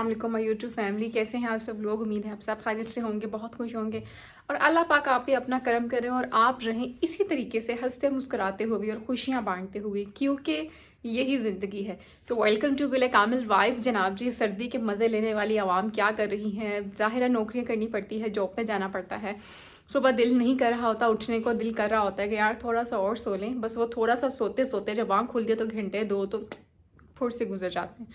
वालेकुम my YouTube family, कैसे हैं आप सब लोग। उम्मीद है आप सब खैरियत से होंगे, बहुत खुश होंगे और अल्लाह पाक आप पे अपना करम करें और आप रहें इसी तरीके से हंसते मुस्कुराते हुए और खुशियां बांटते हुए, क्योंकि यही ज़िंदगी है। तो वेलकम टू गुल कामिल वाइफ। जनाब जी, सर्दी के मज़े लेने वाली आवाम क्या कर रही हैं। ज़ाहिर है नौकरियाँ करनी पड़ती है, जॉब पे जाना पड़ता है। सुबह दिल नहीं कर रहा होता उठने को, दिल कर रहा होता है कि यार थोड़ा सा और सो लें। बस वो थोड़ा सा सोते सोते जब आँख खुलती है तो घंटे दो तो फुर्र से गुजर जाते हैं।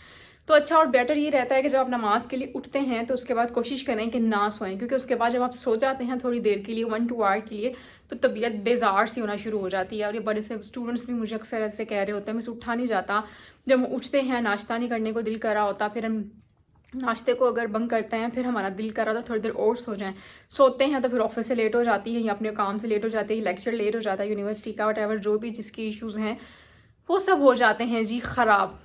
तो अच्छा और बेटर ये रहता है कि जब आप नमाज के लिए उठते हैं तो उसके बाद कोशिश करें कि ना सोएं, क्योंकि उसके बाद जब आप सो जाते हैं थोड़ी देर के लिए 1-2 आवर के लिए, तो तबीयत बेजार सी होना शुरू हो जाती है। और ये बड़े से स्टूडेंट्स भी मुझे अक्सर ऐसे कह रहे होते हैं, मुझसे उठा नहीं जाता। जब हम उठते हैं नाश्ता नहीं करने को दिल कर रहा होता, फिर हम नाश्ते को अगर बंद करते हैं, फिर हमारा दिल कर रहा था थोड़ी देर और सो जाएं। सोते हैं तो फिर ऑफिस से लेट हो जाती है या अपने काम से लेट हो जाती है, लेक्चर लेट हो जाता है यूनिवर्सिटी का, वट जो भी जिसकी इश्यूज़ हैं वो सब हो जाते हैं जी ख़राब।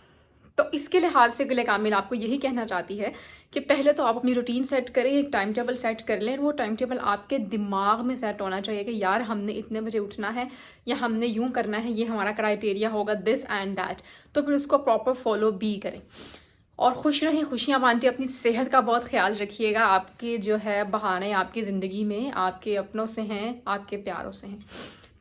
तो इसके लिहाज से गुल कामिल आपको यही कहना चाहती है कि पहले तो आप अपनी रूटीन सेट करें, एक टाइम टेबल सेट कर लें। वो टाइम टेबल आपके दिमाग में सेट होना चाहिए कि यार हमने इतने बजे उठना है या हमने यूं करना है, ये हमारा क्राइटेरिया होगा, दिस एंड दैट। तो फिर उसको प्रॉपर फॉलो भी करें और खुश रहें, खुशियाँ बांटिए। अपनी सेहत का बहुत ख्याल रखिएगा। आपके जो है बहाने आपकी ज़िंदगी में आपके अपनों से हैं, आपके प्यारों से हैं।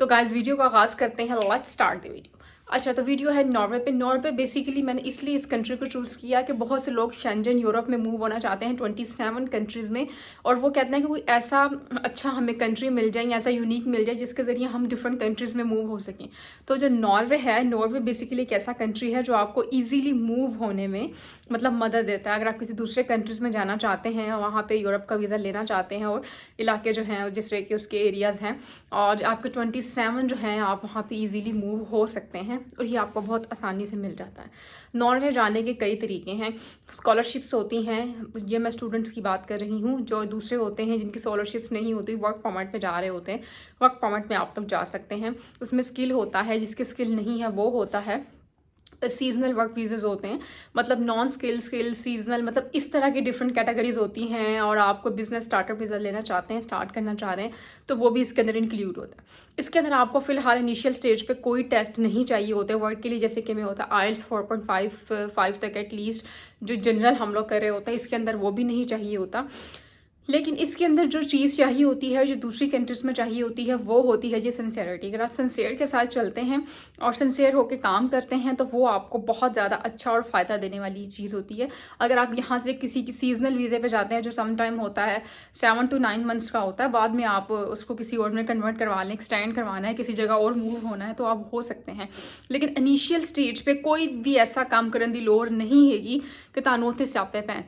तो गाइस वीडियो का आगाज़ करते हैं। Let's start the video. अच्छा, तो वीडियो है नॉर्वे पे। नॉर्वे बेसिकली मैंने इसलिए इस कंट्री को चूज़ किया कि बहुत से लोग शेंजन यूरोप में मूव होना चाहते हैं 27 कंट्रीज़ में, और वो कहते हैं कि कोई ऐसा अच्छा हमें कंट्री मिल जाए, ऐसा यूनिक मिल जाए जिसके ज़रिए हम डिफरेंट कंट्रीज़ में मूव हो सकें। तो जो नॉर्वे है, नॉर्वे बेसिकली एक ऐसा कंट्री है जो आपको ईजीली मूव होने में मतलब मदद देता है। अगर आप किसी दूसरे कंट्रीज़ में जाना चाहते हैं, वहाँ पे यूरोप का वीज़ा लेना चाहते हैं और इलाके जो हैं जिस तरह के उसके एरियाज़ हैं, और आपके 27 जो हैं आप वहाँ पे इजीली मूव हो सकते हैं और ये आपको बहुत आसानी से मिल जाता है। नॉर्वे जाने के कई तरीके हैं। स्कॉलरशिप्स होती हैं, ये मैं स्टूडेंट्स की बात कर रही हूँ। जो दूसरे होते हैं जिनकी स्कॉलरशिप्स नहीं होती, वर्क परमिट पे जा रहे होते हैं, वर्क परमिट में आप लोग जा सकते हैं। उसमें स्किल होता है, जिसके स्किल नहीं है वो होता है सीजनल वर्क वीज़ेज़ होते हैं, मतलब नॉन स्किल, स्किल, सीजनल, मतलब इस तरह की डिफरेंट कैटेगरीज होती हैं। और आपको बिजनेस स्टार्टअप वीज़ा लेना चाहते हैं, स्टार्ट करना चाह रहे हैं, तो वो भी इसके अंदर इंक्लूड होता है। इसके अंदर आपको फिलहाल इनिशियल स्टेज पे कोई टेस्ट नहीं चाहिए होते वर्क के लिए, जैसे कि में होता है आइल्स 4.5 तक एटलीस्ट, जो जनरल हम लोग कर रहे होते हैं, इसके अंदर वो भी नहीं चाहिए होता। लेकिन इसके अंदर जो चीज़ चाहिए होती है, जो दूसरी कंट्रीज़ में चाहिए होती है, वो होती है जी सिंसेरिटी। अगर आप सिंसेयर के साथ चलते हैं और सिंसेयर होकर काम करते हैं तो वो आपको बहुत ज़्यादा अच्छा और फ़ायदा देने वाली चीज़ होती है। अगर आप यहाँ से किसी की सीजनल वीज़े पे जाते हैं, जो सम टाइम होता है 7 to 9 मंथ्स का होता है, बाद में आप उसको किसी और में कन्वर्ट करवा लें, एक्सटेंड करवाना है, किसी जगह और मूव होना है, तो आप हो सकते हैं। लेकिन इनिशियल स्टेज पर कोई भी ऐसा काम करने की लोड़ नहीं हैगी कि तानों थे स्यापे पैं।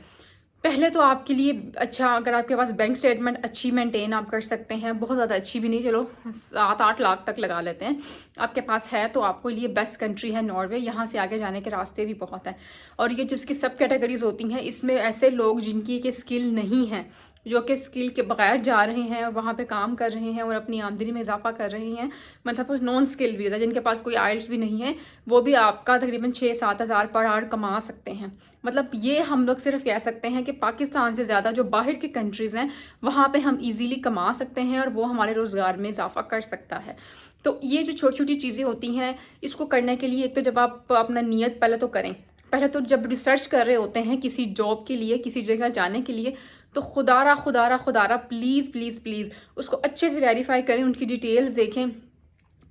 पहले तो आपके लिए अच्छा, अगर आपके पास बैंक स्टेटमेंट अच्छी मेंटेन आप कर सकते हैं, बहुत ज़्यादा अच्छी भी नहीं, चलो 7-8 लाख तक लगा लेते हैं, आपके पास है, तो आपको लिए बेस्ट कंट्री है नॉर्वे। यहाँ से आगे जाने के रास्ते भी बहुत हैं। और ये जिसकी सब कैटेगरीज होती हैं, इसमें ऐसे लोग जिनकी के स्किल नहीं है, जो कि स्किल के बगैर जा रहे हैं और वहाँ पे काम कर रहे हैं और अपनी आमदनी में इजाफा कर रहे हैं, मतलब नॉन स्किल वीज़ा, जिनके पास कोई आइल्स भी नहीं है, वो भी आपका तकरीबन 6-7 हज़ार पर आवर कमा सकते हैं। मतलब ये हम लोग सिर्फ कह सकते हैं कि पाकिस्तान से ज़्यादा जो बाहर की कंट्रीज़ हैं वहाँ पे हम इजीली कमा सकते हैं और वो हमारे रोज़गार में इजाफा कर सकता है। तो ये जो छोटी छोटी चीज़ें होती हैं, इसको करने के लिए एक तो जब आप अपना नियत पहले तो करें, पहले तो जब रिसर्च कर रहे होते हैं किसी जॉब के लिए, किसी जगह जाने के लिए, तो खुदारा प्लीज़ प्लीज़ प्लीज़ उसको अच्छे से वेरीफाई करें, उनकी डिटेल्स देखें,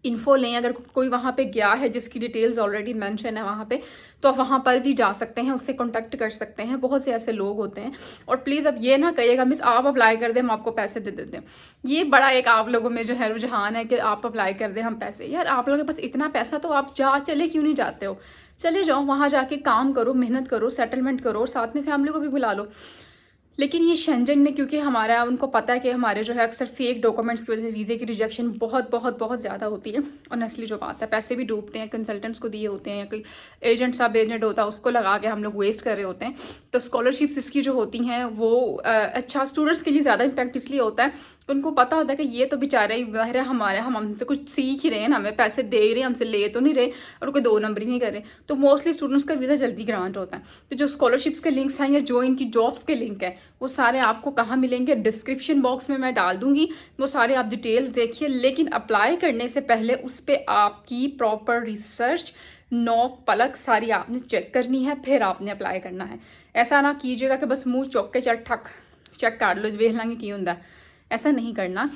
इन्फो लें। अगर कोई वहाँ पे गया है जिसकी डिटेल्स ऑलरेडी मेंशन है वहाँ पे, तो आप वहाँ पर भी जा सकते हैं, उससे कांटेक्ट कर सकते हैं। बहुत से ऐसे लोग होते हैं। और प्लीज़ अब ये ना कहिएगा मिस आप अप्लाई कर दें हम आपको पैसे दे देते हैं। ये बड़ा एक आप लोगों में जो है रुझान है कि आप अप्लाई कर दें हम पैसे। यार आप लोगों के पास इतना पैसा तो आप चले क्यों नहीं जाते हो? चले जाओ, वहाँ जाके काम करो, मेहनत करो, सेटलमेंट करो और साथ में फैमिली को भी बुला लो। लेकिन ये शेंजन में क्योंकि हमारा उनको पता है कि हमारे जो है अक्सर फेक डॉक्यूमेंट्स की वजह से वीज़े की रिजेक्शन बहुत ज़्यादा होती है। ऑनेस्टली जो बात है, पैसे भी डूबते हैं, कंसल्टेंट्स को दिए होते हैं या कोई एजेंट सब एजेंट होता है उसको लगा के हम लोग वेस्ट कर रहे होते हैं। तो स्कॉलरशिप्स इसकी जो होती हैं वो अच्छा स्टूडेंट्स के लिए ज़्यादा इम्पैक्ट इसलिए होता है, उनको पता होता है कि ये तो बेचारे ज़ाहिर है हमारे, हम हमसे कुछ सीख ही रहे हैं, हमें पैसे दे रहे हैं, हमसे ले तो नहीं रहे और कोई 2 नंबर ही नहीं कर रहे। तो मोस्टली स्टूडेंट्स का वीज़ा जल्दी ग्रांट होता है। तो जो स्कॉलरशिप्स के लिंक्स हैं या जो इनकी जॉब्स के लिंक है, वो सारे आपको कहाँ मिलेंगे, डिस्क्रिप्शन बॉक्स में मैं डाल दूंगी, वो सारे आप डिटेल्स देखिए। लेकिन अप्लाई करने से पहले उस पर आपकी प्रॉपर रिसर्च नोक पलक सारी आपने चेक करनी है, फिर आपने अप्लाई करना है। ऐसा ना कीजिएगा कि बस मुंह चौक के चल ठक चेक कर लो वेख लांगे की होंदा, ऐसा नहीं करना।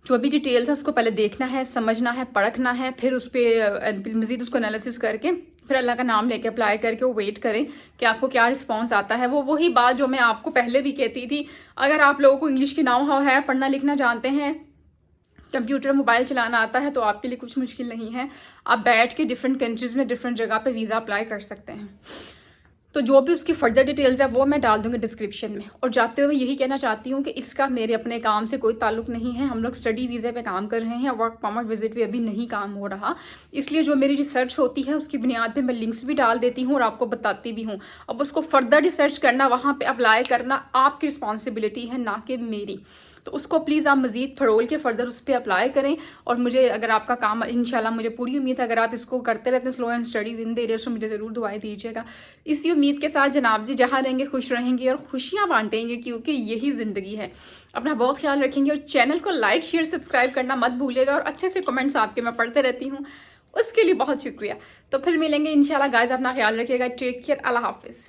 जो भी डिटेल्स है उसको पहले देखना है, समझना है, परखना है, फिर उस पर मज़ीद उसको एनालिसिस करके फिर अल्लाह का नाम लेके अप्लाई करके वो वेट करें कि आपको क्या रिस्पांस आता है। वो वही बात जो मैं आपको पहले भी कहती थी, अगर आप लोगों को इंग्लिश की नाउ हाउ है, पढ़ना लिखना जानते हैं, कंप्यूटर मोबाइल चलाना आता है, तो आपके लिए कुछ मुश्किल नहीं है। आप बैठ के डिफरेंट कंट्रीज़ में डिफरेंट जगह पे वीज़ा अप्लाई कर सकते हैं। तो जो भी उसकी फर्दर डिटेल्स है वो मैं डाल दूंगी डिस्क्रिप्शन में। और जाते हुए यही कहना चाहती हूँ कि इसका मेरे अपने काम से कोई ताल्लुक नहीं है। हम लोग स्टडी वीज़े पे काम कर रहे हैं, वर्क परमिट विजिट पे अभी नहीं काम हो रहा। इसलिए जो मेरी रिसर्च होती है उसकी बुनियाद पे मैं लिंक्स भी डाल देती हूँ और आपको बताती भी हूँ। अब उसको फर्दर रिसर्च करना, वहाँ पर अप्लाई करना आपकी रिस्पॉन्सिबिलिटी है, ना कि मेरी। तो उसको प्लीज़ आप मज़ीद फरोल के फर्दर उस पर अप्लाई करें। और मुझे अगर आपका काम इंशाल्लाह, मुझे पूरी उम्मीद है अगर आप इसको करते रहते हैं slow and study win the arrears, तो मुझे ज़रूर दुआएं दीजिएगा। इसी उम्मीद के साथ जनाब जी जहाँ रहेंगे खुश रहेंगे और खुशियाँ बांटेंगे, क्योंकि यही ज़िंदगी है। अपना बहुत ख्याल रखेंगे और चैनल को लाइक शेयर सब्सक्राइब करना मत भूलिएगा। और अच्छे से कमेंट्स आपके मैं पढ़ते रहती हूँ, उसके लिए बहुत शुक्रिया। तो फिर मिलेंगे इंशाल्लाह गाइस, अपना ख्याल रखिएगा। टेक केयर, अल्लाह हाफिज़।